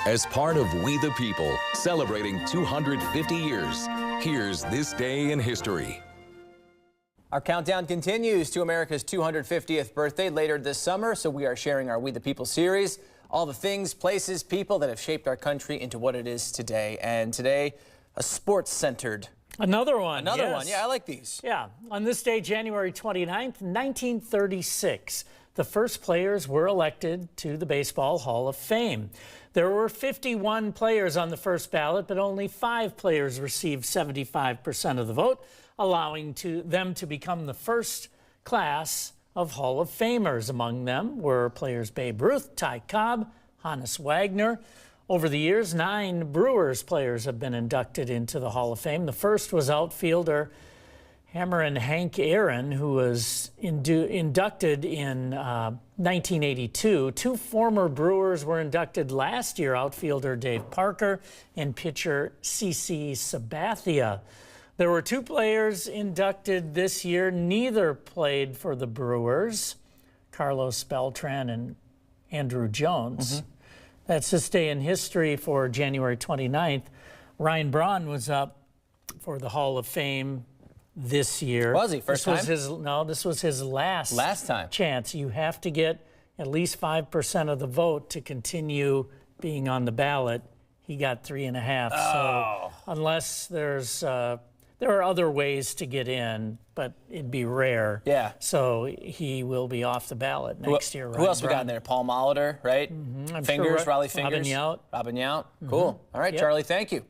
As part of We the People, celebrating 250 years, here's This Day in History. Our countdown continues to America's 250th birthday later this summer, so we are sharing our We the People series, all the things, places, people that have shaped our country into what it is today. And today, a sports-centered. Another one. Another yes. one. Yeah, I like these. Yeah. On this day, January 29th, 1936, the first players were elected to the Baseball Hall of Fame. There were 51 players on the first ballot, but only 5 players received 75% of the vote, allowing them to become the first class of Hall of Famers. Among them were players Babe Ruth, Ty Cobb, Honus Wagner. Over the years, 9 Brewers players have been inducted into the Hall of Fame. The first was outfielder Hammerin Hank Aaron, who was inducted in 1982. 2 former Brewers were inducted last year, outfielder Dave Parker and pitcher CC Sabathia. There were 2 players inducted this year. Neither played for the Brewers, Carlos Beltran and Andrew Jones. That's this day in history for January 29th. Ryan Braun was up for the Hall of Fame this year. Was he? First time? This was his last time chance. You have to get at least 5% of the vote to continue being on the ballot. He got 3.5. So unless there are other ways to get in, but it'd be rare. Yeah. So he will be off the ballot next year. Who else we got in there? Paul Molitor, right? Fingers, sure Raleigh Fingers. Robin Yount. Robin Yount. Cool. All right, Yep. Charlie, thank you.